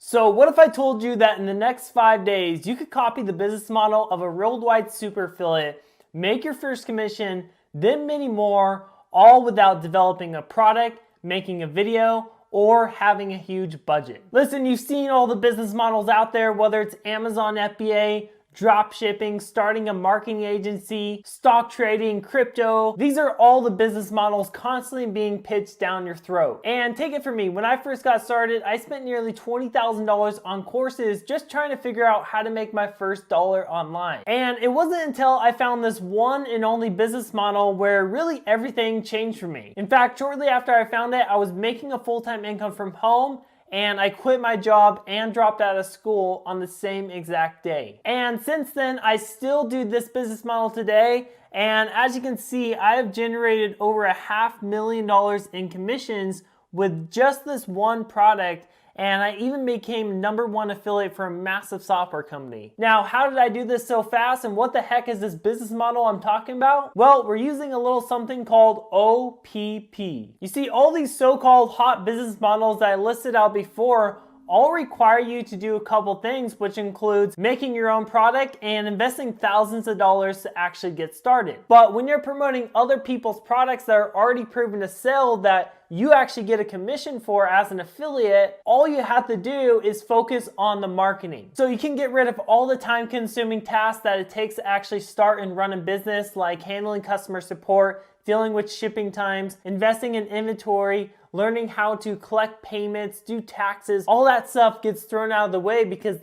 So what if I told you that in the next 5 days, you could copy the business model of a worldwide super affiliate, make your first commission, then many more, all without developing a product, making a video, or having a huge budget? Listen, you've seen all the business models out there, whether it's Amazon FBA, drop shipping, starting a marketing agency, stock trading, crypto. These are all the business models constantly being pitched down your throat. And take it from me, when I first got started, I spent nearly $20,000 on courses just trying to figure out how to make my first dollar online. And it wasn't until I found this one and only business model where really everything changed for me. In fact, shortly after I found it, I was making a full-time income from home, and I quit my job and dropped out of school on the same exact day. And since then, I still do this business model today. And as you can see, I have generated over $500,000 in commissions with just this one product. And I even became #1 affiliate for a massive software company. Now, how did I do this so fast, and what the heck is this business model I'm talking about? Well, we're using a little something called OPP. You see, all these so-called hot business models that I listed out before all require you to do a couple things, which includes making your own product and investing thousands of dollars to actually get started. But when you're promoting other people's products that are already proven to sell, that you actually get a commission for as an affiliate, all you have to do is focus on the marketing. So you can get rid of all the time-consuming tasks that it takes to actually start and run a business, like handling customer support, dealing with shipping times, investing in inventory, learning how to collect payments, do taxes. All that stuff gets thrown out of the way because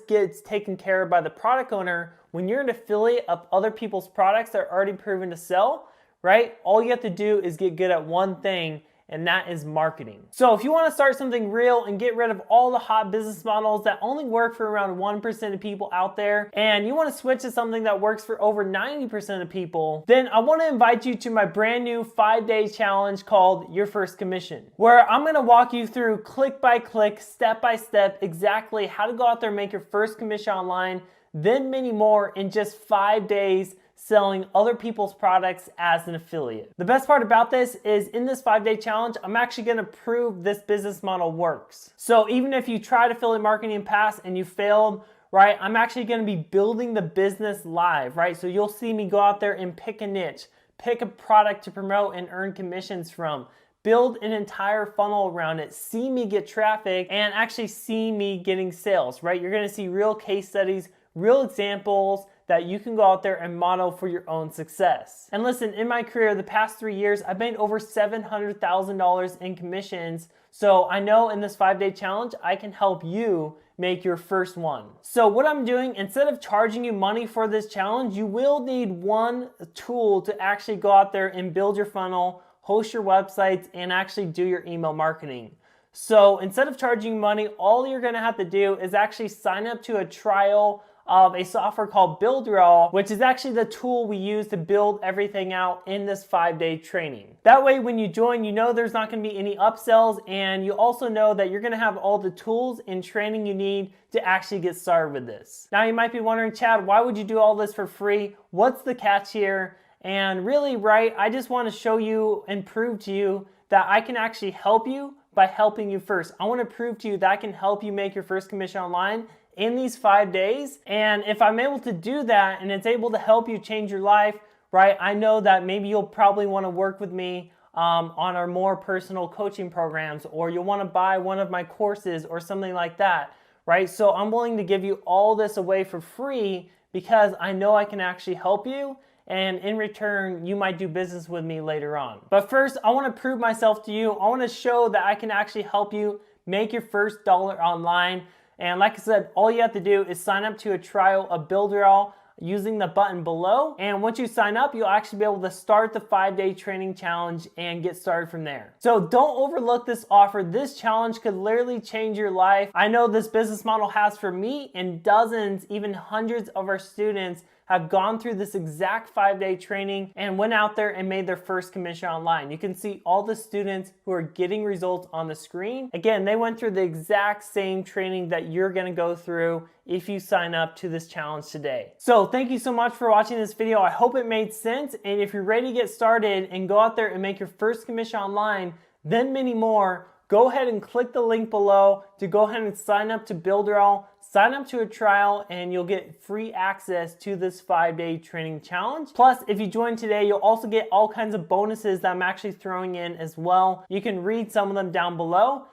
gets taken care of by the product owner. When you're an affiliate of other people's products that are already proven to sell, right? All you have to do is get good at one thing, and that is marketing. So if you want to start something real and get rid of all the hot business models that only work for around 1% of people out there, and you want to switch to something that works for over 90% of people, then I want to invite you to my brand new 5-day challenge called Your First Commission, where I'm going to walk you through click by click, step by step, exactly how to go out there and make your first commission online, then many more in just 5 days, selling other people's products as an affiliate. The best part about this is in this 5-day challenge, I'm actually gonna prove this business model works. So even if you tried affiliate marketing in the past and you failed, right, I'm actually gonna be building the business live, right? So you'll see me go out there and pick a niche, pick a product to promote and earn commissions from, build an entire funnel around it, see me get traffic, and actually see me getting sales, right? You're gonna see real case studies, real examples that you can go out there and model for your own success. And listen, in my career, the past 3 years, I've made over $700,000 in commissions. So I know in this 5-day challenge, I can help you make your first one. So what I'm doing, instead of charging you money for this challenge, you will need one tool to actually go out there and build your funnel, host your websites, and actually do your email marketing. So instead of charging money, all you're gonna have to do is actually sign up to a trial of a software called Builderall, which is actually the tool we use to build everything out in this 5-day training. That way, when you join, you know there's not gonna be any upsells, and you also know that you're gonna have all the tools and training you need to actually get started with this. Now you might be wondering, Chad, why would you do all this for free? What's the catch here? And really, right, I just wanna show you and prove to you that I can actually help you by helping you first. I wanna prove to you that I can help you make your first commission online in these 5 days. And if I'm able to do that and it's able to help you change your life, right, I know that maybe you'll probably want to work with me on our more personal coaching programs, or you'll want to buy one of my courses or something like that, right? So I'm willing to give you all this away for free because I know I can actually help you, and in return, you might do business with me later on. But first, I want to prove myself to you. I want to show that I can actually help you make your first dollar online. And like I said, all you have to do is sign up to a trial of Builderall using the button below. And once you sign up, you'll actually be able to start the 5-day training challenge and get started from there. So don't overlook this offer. This challenge could literally change your life. I know this business model has for me, and dozens, even hundreds of our students have gone through this exact 5-day training and went out there and made their first commission online. You can see all the students who are getting results on the screen. Again, they went through the exact same training that you're gonna go through if you sign up to this challenge today. So thank you so much for watching this video. I hope it made sense. And if you're ready to get started and go out there and make your first commission online, then many more, go ahead and click the link below to go ahead and sign up to Builderall. Sign up to a trial and you'll get free access to this 5-day training challenge. Plus, if you join today, you'll also get all kinds of bonuses that I'm actually throwing in as well. You can read some of them down below.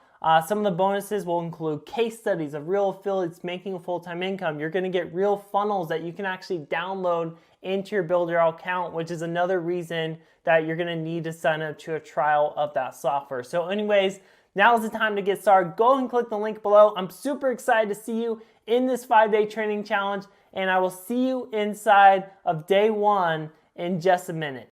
Some of the bonuses will include case studies of real affiliates making a full-time income. You're going to get real funnels that you can actually download into your Builderall account, which is another reason that you're going to need to sign up to a trial of that software. So anyways, now is the time to get started. Go and click the link below. I'm super excited to see you in this 5-day training challenge, and I will see you inside of day 1 in just a minute.